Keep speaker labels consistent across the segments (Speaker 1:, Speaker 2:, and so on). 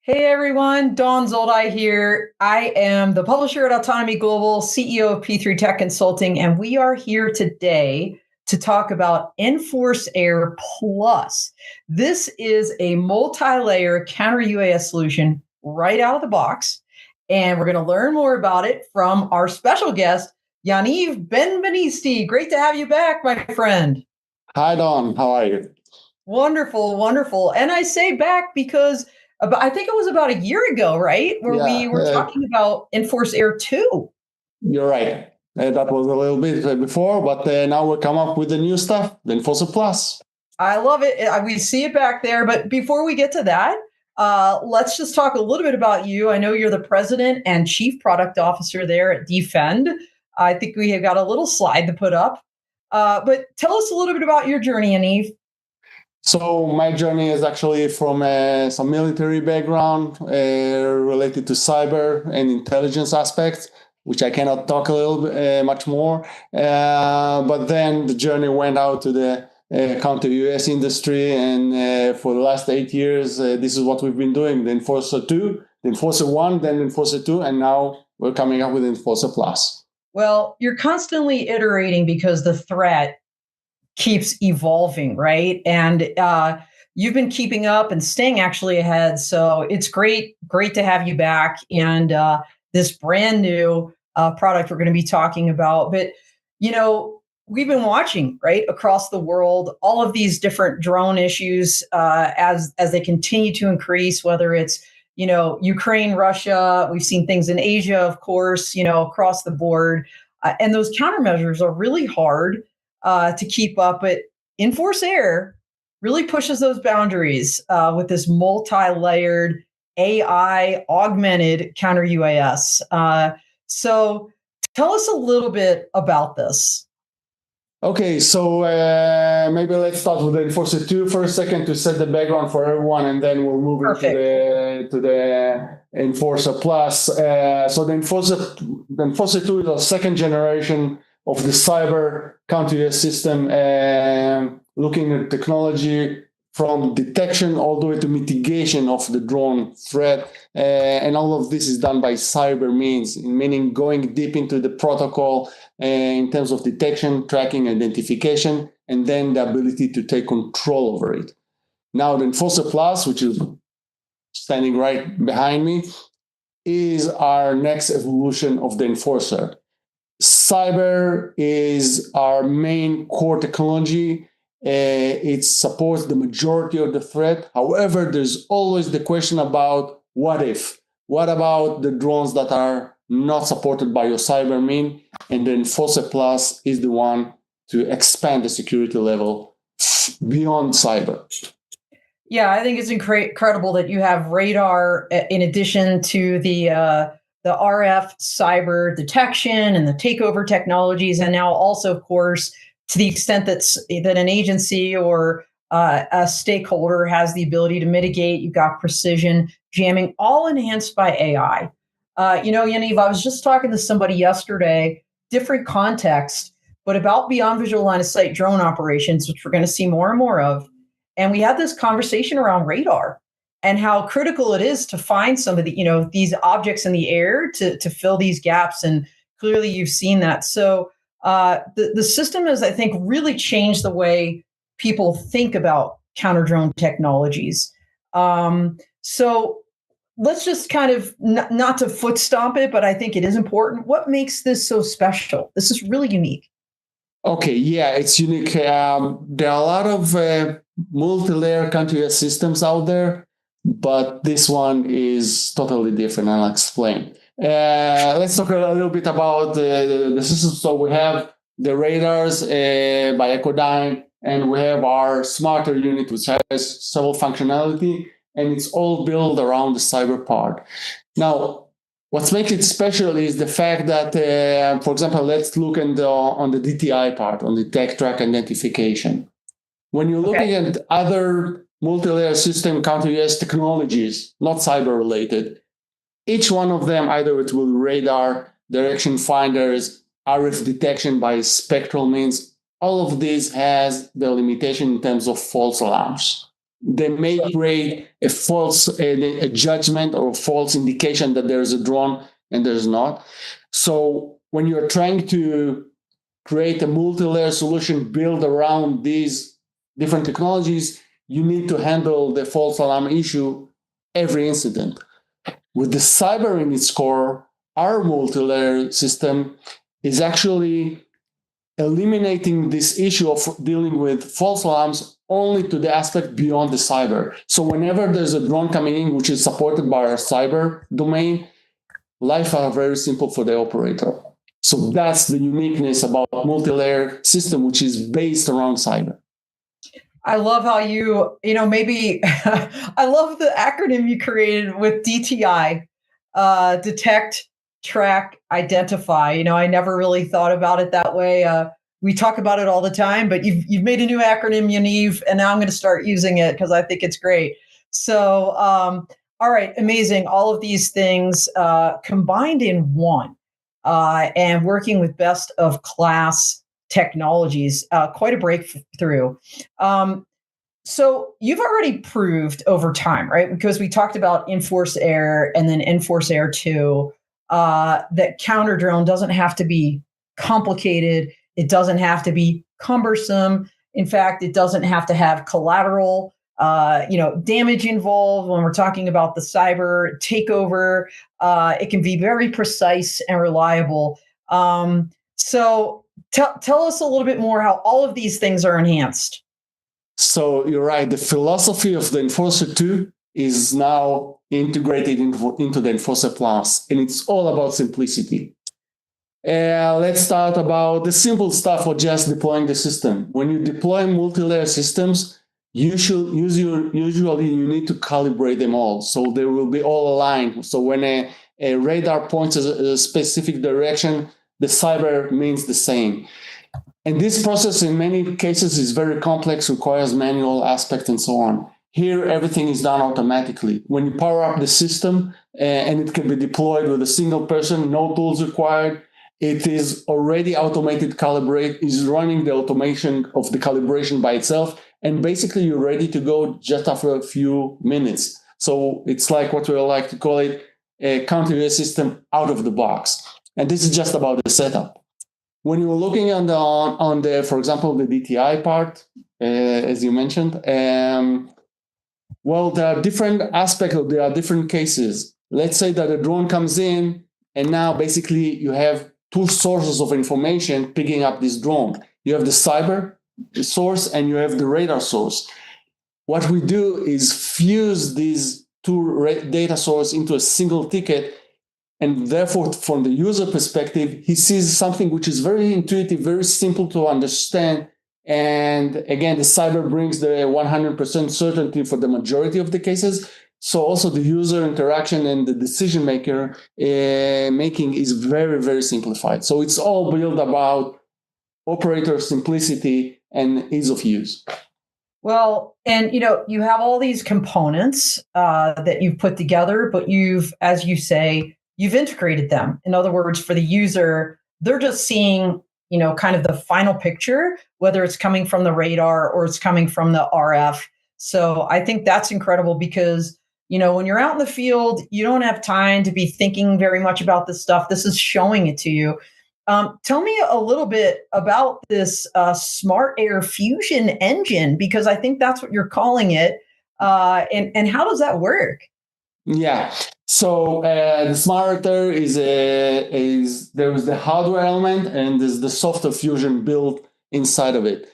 Speaker 1: Hey everyone, Dawn Zoldi here. I am the publisher at Autonomy Global, CEO of P3 Tech Consulting, and we are here today to talk about EnforceAir PLUS. This is a multi-layer counter UAS solution right out of the box, and we're going to learn more about it from our special guest, Yaniv Benbenisti. Great to have you back, my friend.
Speaker 2: Hi, Dawn. How are you?
Speaker 1: Wonderful, wonderful. And I say back because I think it was about a year ago, right? Where we
Speaker 2: Yeah,
Speaker 1: were talking about Enforce Air 2.
Speaker 2: you're right. That was a little bit before, but now we come up with the new stuff, the EnforceAir PLUS.
Speaker 1: I love it. We see it back there. But before we get to that, let's just talk a little bit about you. I know you're the president and chief product officer there at D-Fend. I think we have got a little slide to put up. But tell us a little bit about your journey, Yaniv.
Speaker 2: So my journey is actually from some military background related to cyber and intelligence aspects, which I cannot talk a little bit much more. But then the journey went out to the counter US industry, and for the last 8 years, this is what we've been doing: the EnforceAir 2, the EnforceAir 1, then the EnforceAir 2, and now we're coming up with EnforceAir PLUS.
Speaker 1: Well, you're constantly iterating because the threat keeps evolving, right? And you've been keeping up and staying actually ahead. So it's great to have you back and this brand new product we're going to be talking about. But we've been watching right across the world all of these different drone issues as they continue to increase. Whether it's Ukraine, Russia, we've seen things in Asia, of course, across the board, and those countermeasures are really hard to keep up. But EnforceAir really pushes those boundaries with this multi-layered AI augmented counter UAS. So tell us a little bit about this.
Speaker 2: Okay, so maybe let's start with the EnforceAir 2 for a second to set the background for everyone, and then we'll move into the EnforceAir PLUS. So the EnforceAir 2 is our second generation of the cyber counter UAS system, looking at technology from detection all the way to mitigation of the drone threat. And all of this is done by cyber means, meaning going deep into the protocol in terms of detection, tracking, identification, and then the ability to take control over it. Now, the EnforceAir PLUS, which is standing right behind me, is our next evolution of the EnforceAir. Cyber is our main core technology. It supports the majority of the threat. However, there's always the question about what if? What about the drones that are not supported by your cyber mean? And the EnforceAir PLUS is the one to expand the security level beyond cyber.
Speaker 1: Yeah, I think it's incredible that you have radar in addition to the RF cyber detection and the takeover technologies, and now also, of course, to the extent that an agency or a stakeholder has the ability to mitigate, you've got precision jamming, all enhanced by AI. Yaniv, I was just talking to somebody yesterday, different context, but about beyond visual line of sight drone operations, which we're going to see more and more of. And we had this conversation around radar and how critical it is to find some of the, these objects in the air to fill these gaps. And clearly you've seen that. So the system has, I think, really changed the way people think about counter drone technologies. So let's just kind of, not to foot stomp it, but I think it is important. What makes this so special? This is really unique.
Speaker 2: Okay, yeah, it's unique. There are a lot of multi-layer counter UAS systems out there, but this one is totally different. I'll explain. Let's talk a little bit about the system. So we have the radars by Echodyne, and we have our smarter unit, which has several functionality, and it's all built around the cyber part. Now, what makes it special is the fact that, for example, let's look on the DTI part, on the detect, track, identification. When you're looking at other multi-layer system counter UAS technologies, not cyber related, each one of them, either it will radar, direction finders, RF detection by spectral means, all of these has the limitation in terms of false alarms. they may create a false a judgment or false indication that there's a drone and there's not. So when you're trying to create a multi-layer solution built around these different technologies, you need to handle the false alarm issue every incident. With the cyber in its core, our multi-layer system is actually eliminating this issue of dealing with false alarms only to the aspect beyond the cyber. So whenever there's a drone coming in, which is supported by our cyber domain, life are very simple for the operator. So that's the uniqueness about multi-layer system, which is based around cyber.
Speaker 1: I love how maybe I love the acronym you created with DTI, detect, track, identify. I never really thought about it that way. We talk about it all the time, but you've made a new acronym, Yaniv, and now I'm going to start using it because I think it's great. So, all right, amazing. All of these things combined in one, and working with best of class technologies, quite a breakthrough. So you've already proved over time, right? Because we talked about EnforceAir and then EnforceAir 2, that counter drone doesn't have to be complicated. It doesn't have to be cumbersome. In fact, it doesn't have to have collateral, damage involved when we're talking about the cyber takeover. It can be very precise and reliable. So tell us a little bit more how all of these things are enhanced.
Speaker 2: So you're right. The philosophy of the Enforcer 2 is now integrated into the EnforceAir PLUS, and it's all about simplicity. Let's start about the simple stuff of just deploying the system. When you deploy multi-layer systems, usually you need to calibrate them all, so they will be all aligned. So when a radar points a specific direction, the cyber means the same. And this process in many cases is very complex, requires manual aspect and so on. Here, everything is done automatically. When you power up the system, and it can be deployed with a single person, no tools required, it is already automated is running the automation of the calibration by itself. And basically, you're ready to go just after a few minutes. So it's like what we like to call it a counter-UAS system out of the box. And this is just about the setup. When you're looking on the, for example, the DTI part, as you mentioned, well, there are different aspects, there are different cases. Let's say that a drone comes in, and now basically you have two sources of information picking up this drone. You have the cyber source and you have the radar source. What we do is fuse these two data sources into a single ticket. And therefore, from the user perspective, he sees something which is very intuitive, very simple to understand. And again, the cyber brings the 100% certainty for the majority of the cases. So also the user interaction and the decision maker making is very, very simplified. So it's all built about operator simplicity and ease of use.
Speaker 1: Well, and you have all these components that you've put together, but as you say, you've integrated them. In other words, for the user, they're just seeing, kind of the final picture, whether it's coming from the radar or it's coming from the RF. So I think that's incredible because, when you're out in the field, you don't have time to be thinking very much about this stuff. This is showing it to you. Tell me a little bit about this Smart Air Fusion engine, because I think that's what you're calling it. And how does that work?
Speaker 2: Yeah. So the Smart Air is there is the hardware element and there's the software fusion built inside of it.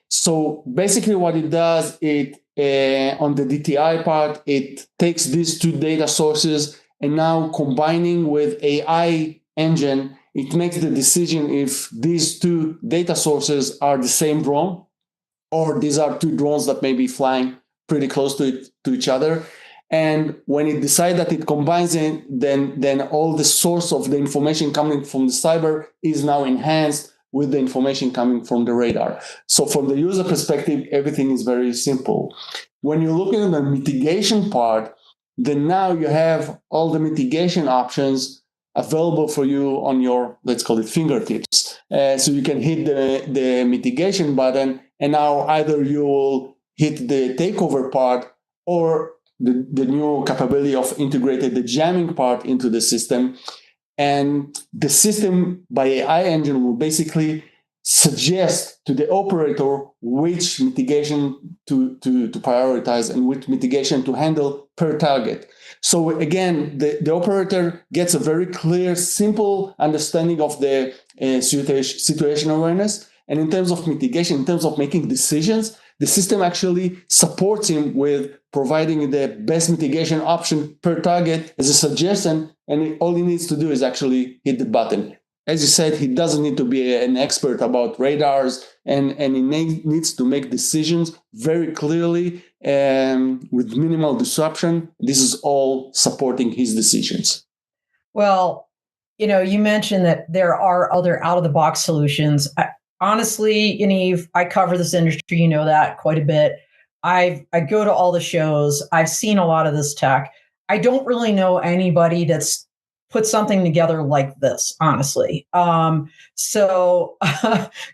Speaker 2: So basically what it does, on the DTI part, it takes these two data sources and now combining with AI engine, it makes the decision if these two data sources are the same drone or these are two drones that may be flying pretty close to each other. And when it decides that it combines it, then all the source of the information coming from the cyber is now enhanced with the information coming from the radar. So from the user perspective, everything is very simple. When you're looking at the mitigation part, then now you have all the mitigation options available for you on your, let's call it, fingertips. So you can hit the mitigation button, and now either you will hit the takeover part, or the new capability of integrated the jamming part into the system. And the system by AI engine will basically suggest to the operator which mitigation to prioritize and which mitigation to handle per target. So again, the operator gets a very clear, simple understanding of the situation awareness. And in terms of mitigation, in terms of making decisions, the system actually supports him with providing the best mitigation option per target as a suggestion. And all he needs to do is actually hit the button. As you said, he doesn't need to be an expert about radars, and he needs to make decisions very clearly with minimal disruption. This is all supporting his decisions.
Speaker 1: Well, you mentioned that there are other out-of-the-box solutions. Honestly, Yaniv, I cover this industry, you know that quite a bit. I go to all the shows. I've seen a lot of this tech. I don't really know anybody that's put something together like this, honestly. So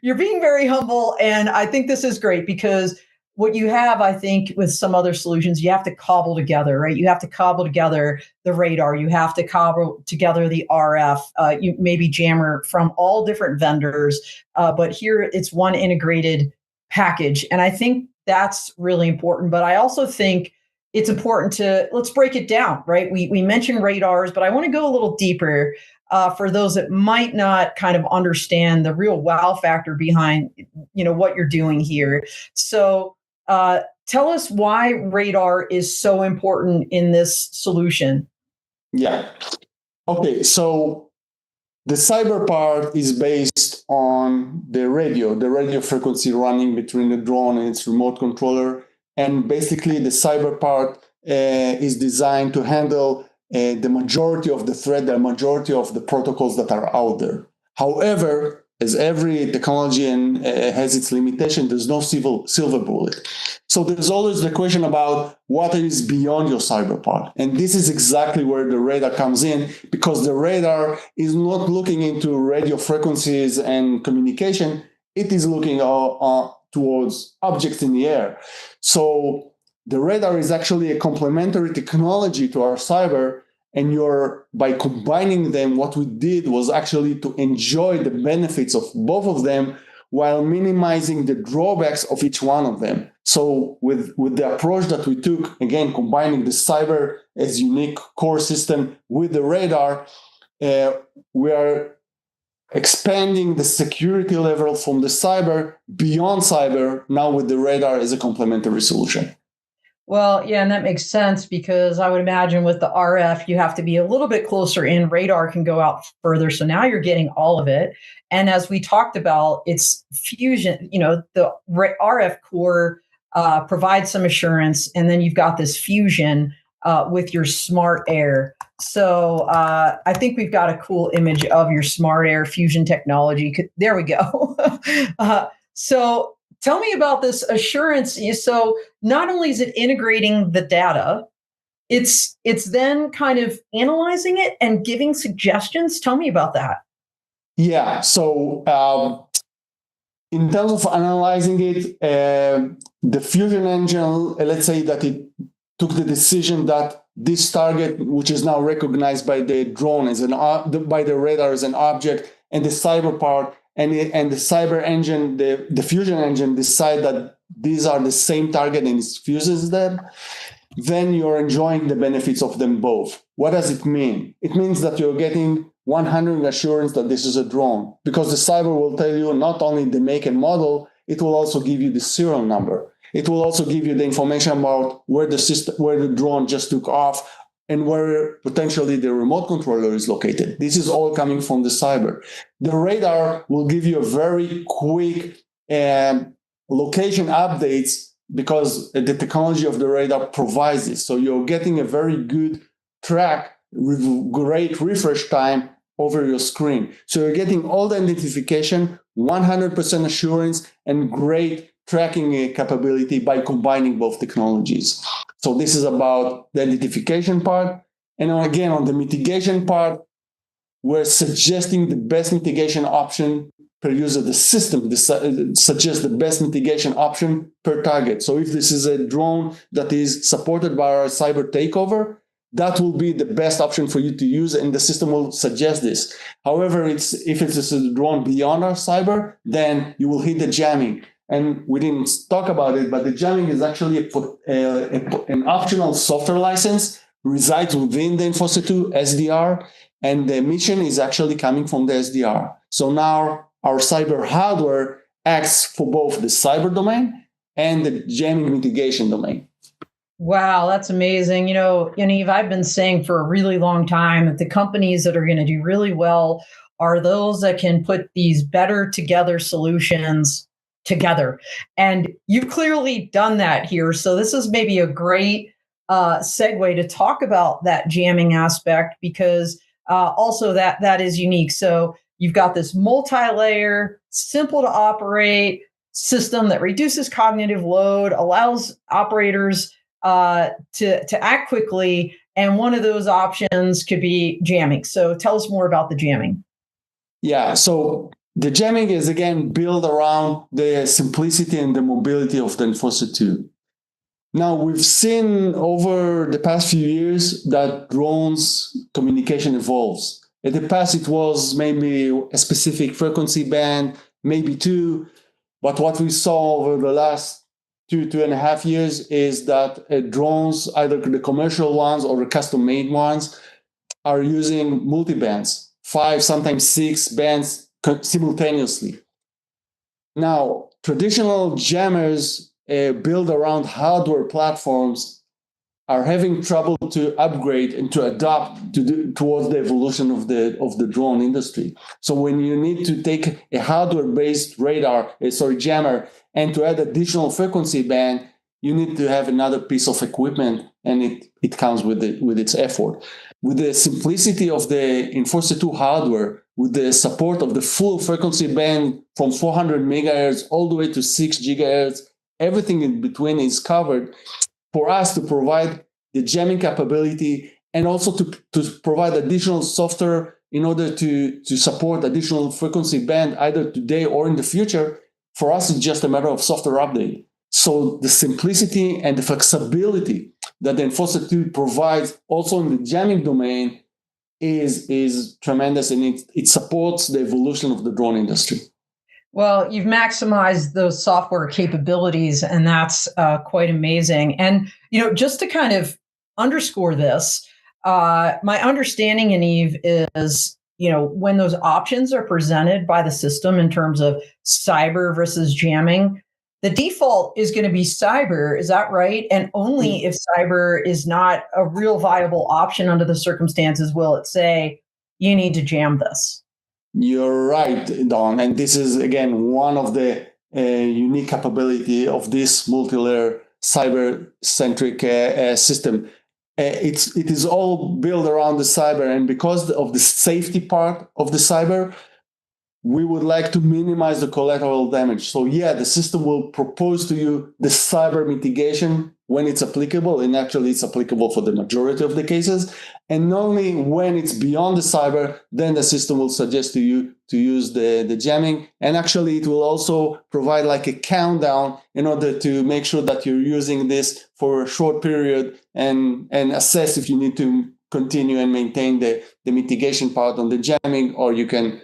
Speaker 1: you're being very humble, and I think this is great because what you have, I think, with some other solutions, you have to cobble together, right? You have to cobble together the radar. You have to cobble together the RF. You maybe jammer from all different vendors, but here it's one integrated package. And I think that's really important. But I also think it's important to, let's break it down, right? We mentioned radars, but I want to go a little deeper for those that might not kind of understand the real wow factor behind, what you're doing here. So tell us why radar is so important in this solution.
Speaker 2: Yeah. Okay. So the cyber part is based on the radio frequency running between the drone and its remote controller. And basically the cyber part is designed to handle the majority of the threat, the majority of the protocols that are out there. However, as every technology has its limitation, there's no silver bullet. So there's always the question about what is beyond your cyber part. And this is exactly where the radar comes in, because the radar is not looking into radio frequencies and communication. It is looking towards objects in the air. So the radar is actually a complementary technology to our cyber. And by combining them, what we did was actually to enjoy the benefits of both of them while minimizing the drawbacks of each one of them. So with the approach that we took, again, combining the cyber as unique core system with the radar, we are expanding the security level from the cyber beyond cyber, now with the radar as a complementary solution.
Speaker 1: Well, yeah, and that makes sense because I would imagine with the RF, you have to be a little bit closer in. Radar can go out further. So now you're getting all of it. And as we talked about, it's fusion, the RF core provides some assurance. And then you've got this fusion with your smart air. So I think we've got a cool image of your smart air fusion technology. There we go. So tell me about this assurance. So not only is it integrating the data, it's then kind of analyzing it and giving suggestions. Tell me about that.
Speaker 2: Yeah. So in terms of analyzing it, the fusion engine, let's say that it took the decision that this target, which is now recognized by the drone by the radar as an object, and the cyber part, and the cyber engine, the fusion engine decide that these are the same target and it fuses them, then you're enjoying the benefits of them both. What does it mean? It means that you're getting 100% assurance that this is a drone, because the cyber will tell you not only the make and model, it will also give you the serial number. It will also give you the information about where the drone just took off, and where potentially the remote controller is located. This is all coming from the cyber. The radar will give you a very quick location updates because the technology of the radar provides this. So you're getting a very good track with great refresh time over your screen. So you're getting all the identification, 100% assurance, and great tracking capability by combining both technologies. So this is about the identification part. And again, on the mitigation part, we're suggesting the best mitigation option per user, the system suggests the best mitigation option per target. So if this is a drone that is supported by our cyber takeover, that will be the best option for you to use, and the system will suggest this. However, if it's a drone beyond our cyber, then you will hit the jamming. And we didn't talk about it, but the jamming is actually an optional software license, resides within the EnforceAir 2 SDR, and the emission is actually coming from the SDR. So now our cyber hardware acts for both the cyber domain and the jamming mitigation domain.
Speaker 1: Wow, that's amazing. Yaniv, I've been saying for a really long time that the companies that are going to do really well are those that can put these better together solutions together. And you've clearly done that here. So this is maybe a great segue to talk about that jamming aspect, because also that is unique. So you've got this multi-layer, simple to operate system that reduces cognitive load, allows operators to act quickly, and one of those options could be jamming. So tell us more about the jamming.
Speaker 2: Yeah, so the jamming is again built around the simplicity and the mobility of the EnforceAir 2. Now, we've seen over the past few years that drones communication evolves. In the past, it was maybe a specific frequency band, maybe two, but what we saw over the last 2.5 years is that drones, either the commercial ones or the custom-made ones, are using multi-bands, 5, sometimes 6 bands simultaneously. Now, traditional jammers built around hardware platforms are having trouble to upgrade and to adapt towards the evolution of the drone industry. So when you need to take a hardware-based jammer, and to add additional frequency band, you need to have another piece of equipment, and it comes with its effort. With the simplicity of the EnforceAir 2 hardware, with the support of the full frequency band from 400 megahertz all the way to 6 gigahertz, everything in between is covered. For us to provide the jamming capability and also to provide additional software in order to support additional frequency band either today or in the future, for us it's just a matter of software update. So the simplicity and the flexibility that the EnforceAir 2 provides also in the jamming domain is tremendous, and it supports the evolution of the drone industry.
Speaker 1: Well, you've maximized those software capabilities, and that's quite amazing. And, just to kind of underscore this, my understanding, Yaniv, is, when those options are presented by the system in terms of cyber versus jamming, the default is going to be cyber. Is that right? And only if cyber is not a real viable option under the circumstances will it say, you need to jam this.
Speaker 2: You're right, Dawn. And this is, again, one of the unique capability of this multi-layer cyber-centric system. It is all built around the cyber. And because of the safety part of the cyber, we would like to minimize the collateral damage. So yeah, the system will propose to you the cyber mitigation when it's applicable, and actually it's applicable for the majority of the cases. And only when it's beyond the cyber, then the system will suggest to you to use the jamming. And actually it will also provide like a countdown in order to make sure that you're using this for a short period and assess if you need to continue and maintain the mitigation part on the jamming, or you can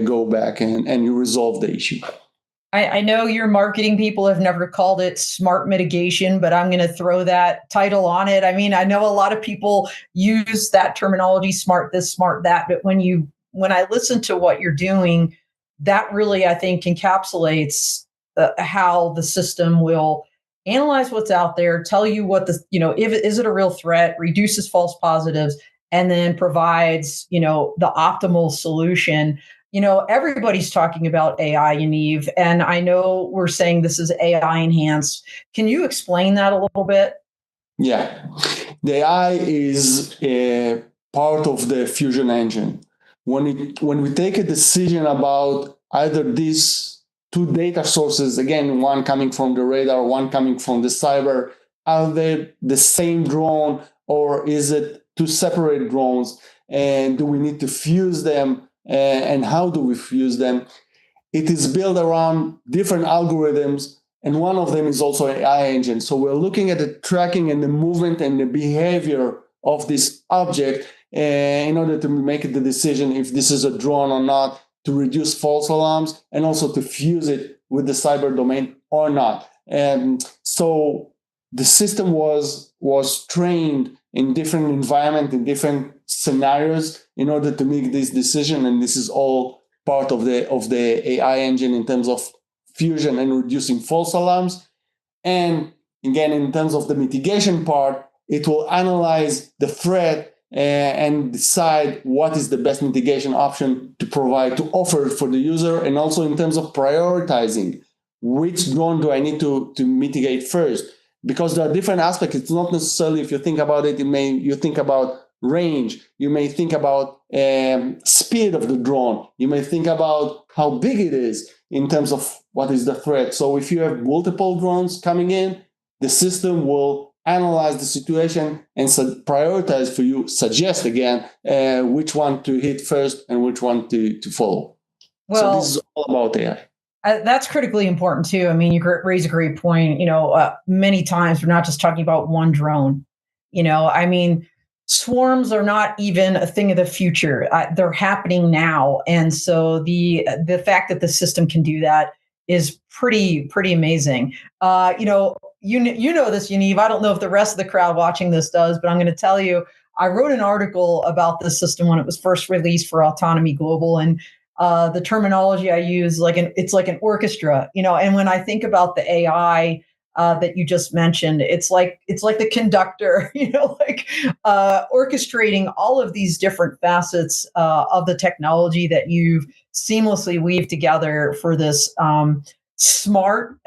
Speaker 2: go back and you resolve the issue.
Speaker 1: I know your marketing people have never called it smart mitigation, but I'm going to throw that title on it. I mean, I know a lot of people use that terminology, smart this, smart that, but when I listen to what you're doing, that really, I think, encapsulates how the system will analyze what's out there, tell you what if is it a real threat, reduces false positives, and then provides, the optimal solution. Everybody's talking about AI, Yaniv, and I know we're saying this is AI enhanced. Can you explain that a little bit?
Speaker 2: Yeah, the AI is a part of the fusion engine. When we take a decision about either these two data sources, again, one coming from the radar, one coming from the cyber, are they the same drone, or is it two separate drones? And do we need to fuse them? And how do we fuse them? it is built around different algorithms, and one of them is also an AI engine. So we're looking at the tracking and the movement and the behavior of this object in order to make the decision if this is a drone or not, to reduce false alarms, and also to fuse it with the cyber domain or not. And so the system was trained in different environments, in different scenarios in order to make this decision. And this is all part of the AI engine in terms of fusion and reducing false alarms. And again, in terms of the mitigation part, it will analyze the threat and decide what is the best mitigation option to provide, to offer for the user, and also in terms of prioritizing which drone do I need to mitigate first, because there are different aspects. It's not necessarily, if you think about it, you think about range, you may think about speed of the drone, you may think about how big it is in terms of what is the threat. So if you have multiple drones coming in, the system will analyze the situation and prioritize for you, suggest again, which one to hit first and which one to follow. Well, so this is all about AI.
Speaker 1: That's critically important too. I mean, you raise a great point. Many times we're not just talking about one drone. I mean, swarms are not even a thing of the future. They're happening now. And so the fact that the system can do that is pretty amazing. You know this, Yaniv. I don't know if the rest of the crowd watching this does, but I'm going to tell you, I wrote an article about this system when it was first released for Autonomy Global, and the terminology I use, it's like an orchestra, and when I think about the AI that you just mentioned, it's like the conductor, orchestrating all of these different facets of the technology that you've seamlessly weaved together for this smart,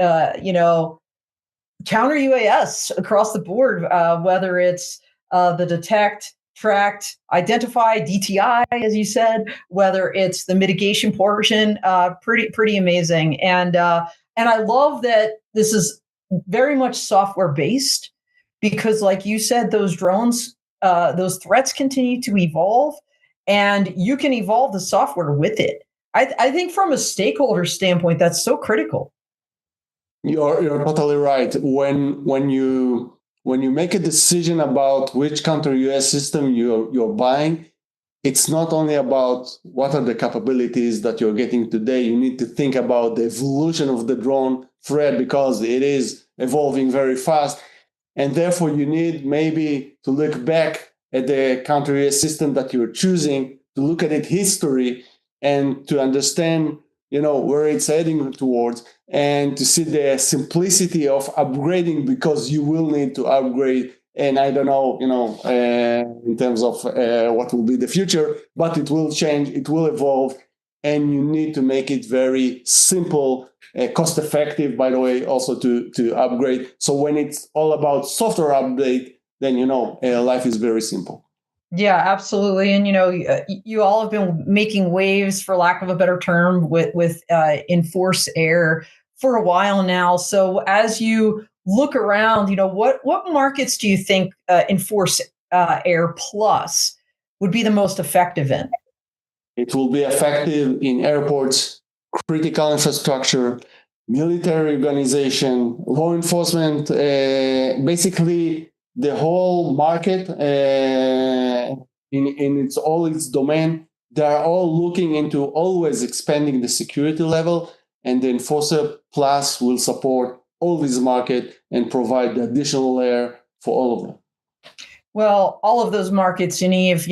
Speaker 1: counter UAS across the board, whether it's the detect, tracked, identify, DTI, as you said, whether it's the mitigation portion, pretty amazing. And I love that this is very much software based, because like you said, those drones, those threats continue to evolve, and you can evolve the software with it. I think from a stakeholder standpoint, that's so critical.
Speaker 2: You're totally right. When you make a decision about which counter UAS system you're buying, it's not only about what are the capabilities that you're getting today. You need to think about the evolution of the drone threat, because it is evolving very fast. And therefore, you need maybe to look back at the counter UAS system that you're choosing, to look at its history and to understand where it's heading towards, and to see the simplicity of upgrading, because you will need to upgrade. And I don't know, in terms of what will be the future, but it will change, it will evolve, and you need to make it very simple, cost effective, by the way, also to upgrade. So when it's all about software update, then, life is very simple.
Speaker 1: Yeah, absolutely. And, you all have been making waves, for lack of a better term, with EnforceAir for a while now. So as you look around, what markets do you think EnforceAir PLUS would be the most effective in?
Speaker 2: It will be effective in airports, critical infrastructure, military organization, law enforcement, basically the whole market in its domain. They are all looking into always expanding the security level, and the EnforceAir PLUS will support all these market and provide the additional layer for all of them.
Speaker 1: Well, all of those markets, Yaniv,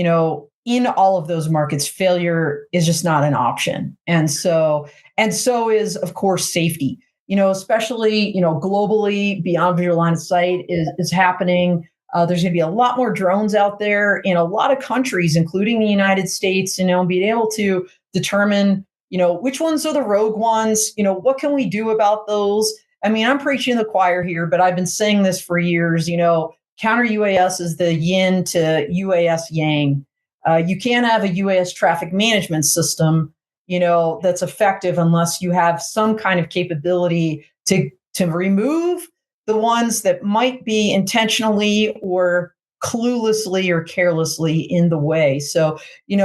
Speaker 1: in all of those markets, failure is just not an option. And so is, of course, safety. Especially, globally, beyond your line of sight is happening. There's going to be a lot more drones out there in a lot of countries, including the United States, being able to determine, which ones are the rogue ones, what can we do about those? I mean, I'm preaching the choir here, but I've been saying this for years, counter UAS is the yin to UAS yang. You can't have a UAS traffic management system, that's effective unless you have some kind of capability to remove the ones that might be intentionally or cluelessly or carelessly in the way. So,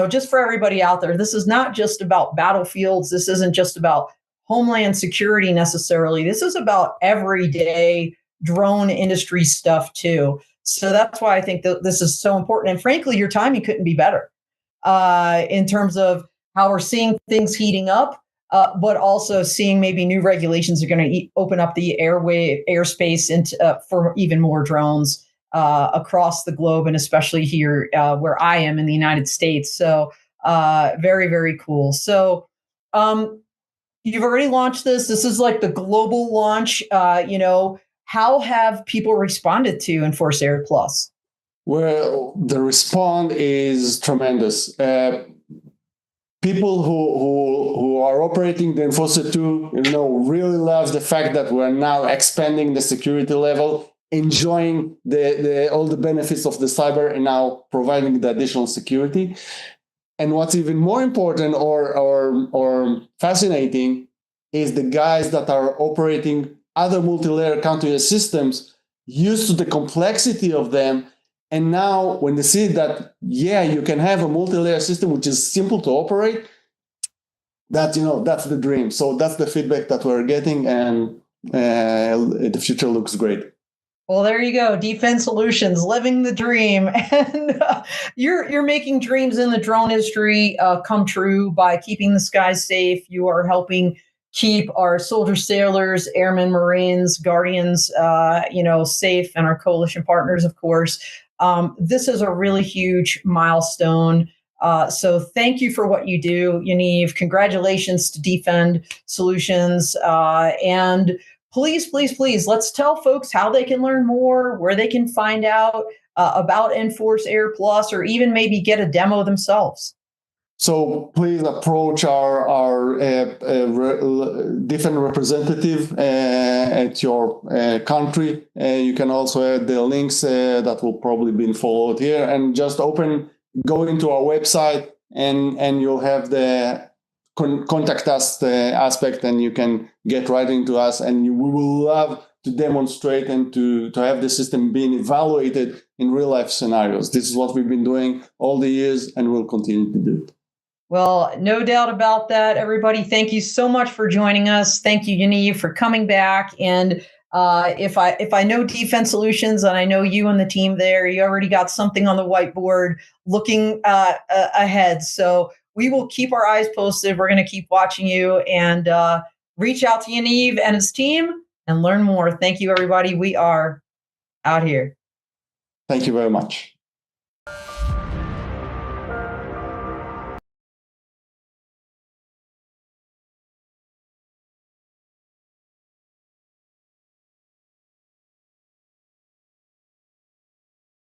Speaker 1: just for everybody out there, this is not just about battlefields. This isn't just about homeland security necessarily. This is about everyday drone industry stuff too. So that's why I think that this is so important. And frankly, your timing couldn't be better in terms of how we're seeing things heating up, but also seeing maybe new regulations are going to open up the airspace into for even more drones across the globe, and especially here where I am in the United States. So very, very cool. So you've already launched this. This is like the global launch. How have people responded to EnforceAir Plus?
Speaker 2: Well, the response is tremendous. People who are operating the Enforcer 2, really love the fact that we're now expanding the security level, enjoying all the benefits of the cyber, and now providing the additional security. And what's even more important or fascinating is the guys that are operating other multi-layer counter systems, used to the complexity of them. And now when they see that, you can have a multi-layer system which is simple to operate, that's the dream. So that's the feedback that we're getting, and the future looks great.
Speaker 1: Well, there you go. D-Fend Solutions, living the dream. And you're making dreams in the drone industry come true by keeping the skies safe. You are helping keep our soldiers, sailors, airmen, Marines, Guardians, safe, and our coalition partners, of course. This is a really huge milestone. So thank you for what you do, Yaniv. Congratulations to D-Fend Solutions. And please, let's tell folks how they can learn more, where they can find out about EnforceAir Plus, or even maybe get a demo themselves.
Speaker 2: So please approach our D-Fend representative at your country. You can also add the links that will probably be followed here, and just go into our website, and you'll have the contact us aspect, and you can get right into us, and we will love to demonstrate and to have the system being evaluated in real life scenarios. This is what we've been doing all the years, and we'll continue to do it.
Speaker 1: Well, no doubt about that, everybody. Thank you so much for joining us. Thank you, Yaniv, for coming back. And if I know D-Fend Solutions, and I know you and the team there, you already got something on the whiteboard looking ahead. So we will keep our eyes posted. We're going to keep watching you, and reach out to Yaniv and his team and learn more. Thank you, everybody. We are out here.
Speaker 2: Thank you very much.